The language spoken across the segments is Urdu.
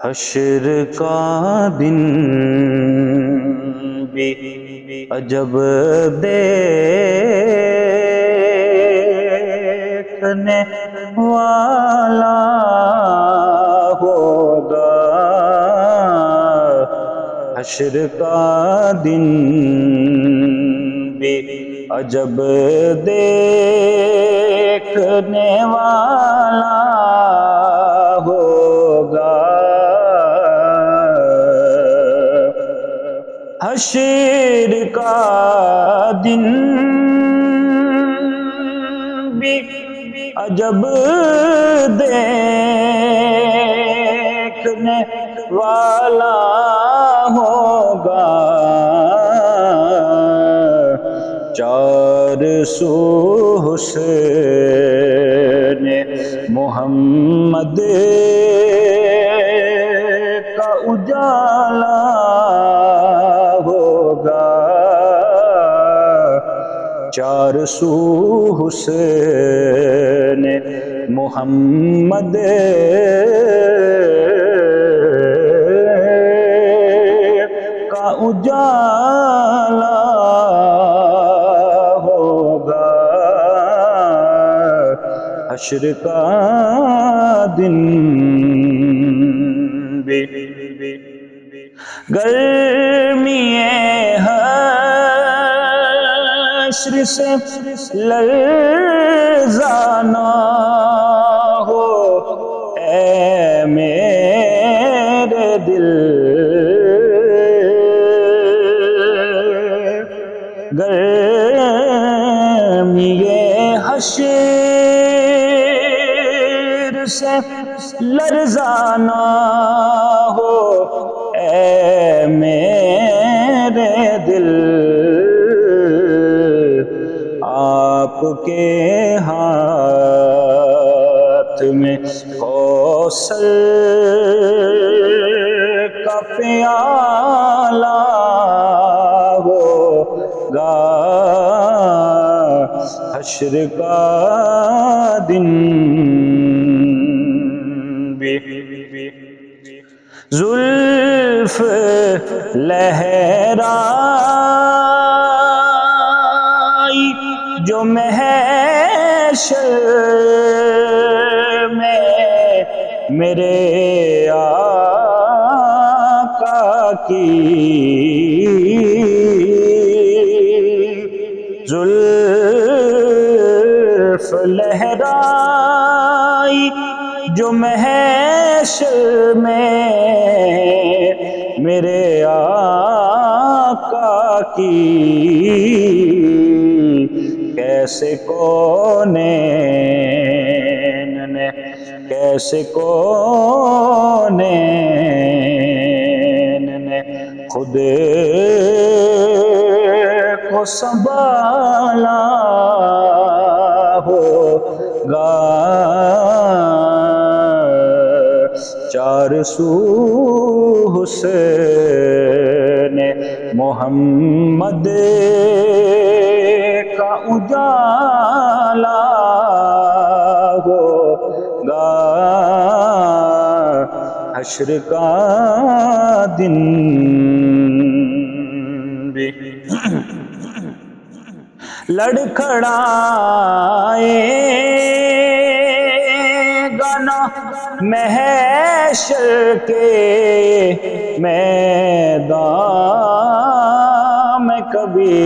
حشر کا دن بھی عجب دیکھنے والا ہوگا۔ حشر کا دن بھی عجب دیکھنے والا ہوگا۔ حشر کا دن بھی عجب دیکھنے والا ہوگا۔ چار سو حسین محمد کا اجالا ہوگا۔ چار سو حسین محمد کا اجالا ہوگا۔ حشر کا دن بھی گرمی حشر سے لرزانا ہو اے میرے دل۔ گرمی حشر سے لرزانا ہو اے میرے دل۔ آپ کے ہاتھ میں کوثر کا پیالہ ہوگا۔ حشر کا دن بھی زلف لہرائی جو محشر میں میرے آقا کی زلف لہرائی جو محشر میں میرے آقا کی، کیسے کونین نے کیسے کونین نے خود کو سنبھالا ہوگا۔ چار سو حسین محمد کا اجالا ہوگا۔ حشر کا دن بھی لڑکھڑائے گا نہ محشر کے میدان میں کبھی،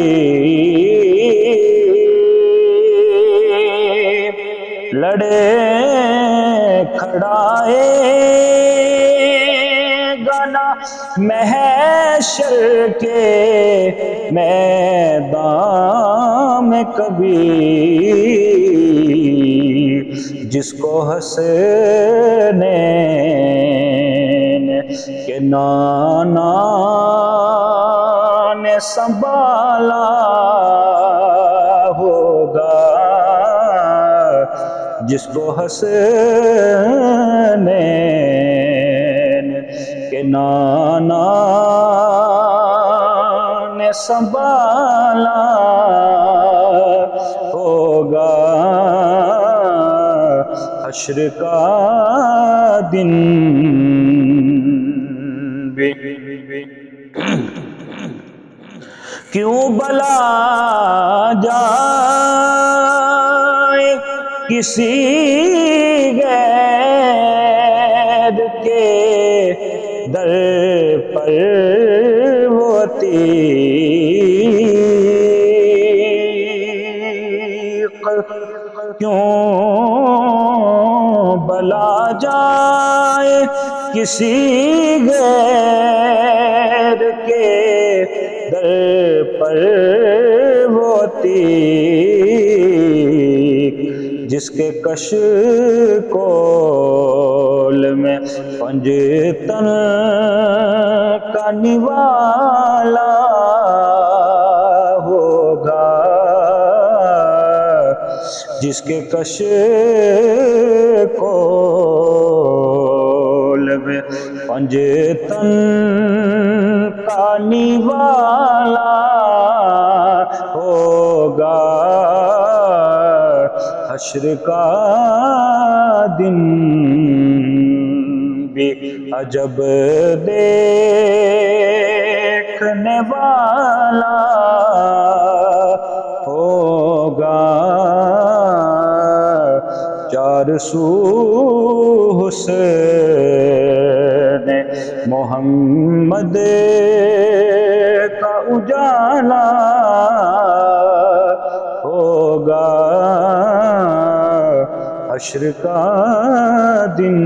لڑکھڑائے گا نہ محشر کے میدان میں کبھی، جس کو حسینین کے نانا نے سنبھالا ہوگا۔ جس کو حسینین کے نانا نے سنبھالا ہوگا۔ حشر کا دن کیوں بلا جائے کسی غیر کے در پر وہ تیغ، کیوں بلا جائے کسی غیر کے در پر وہ تیغ، جس کے کش کول میں پنجتن کا نوالا ہوگا، جس کے کش کول میں پنجتن کا نوالا ہوگا، حشر کا دن بھی عجب دیکھنے والا ہوگا، چار سو حسین محمد کا اجالا ہوگا، حشر کا دن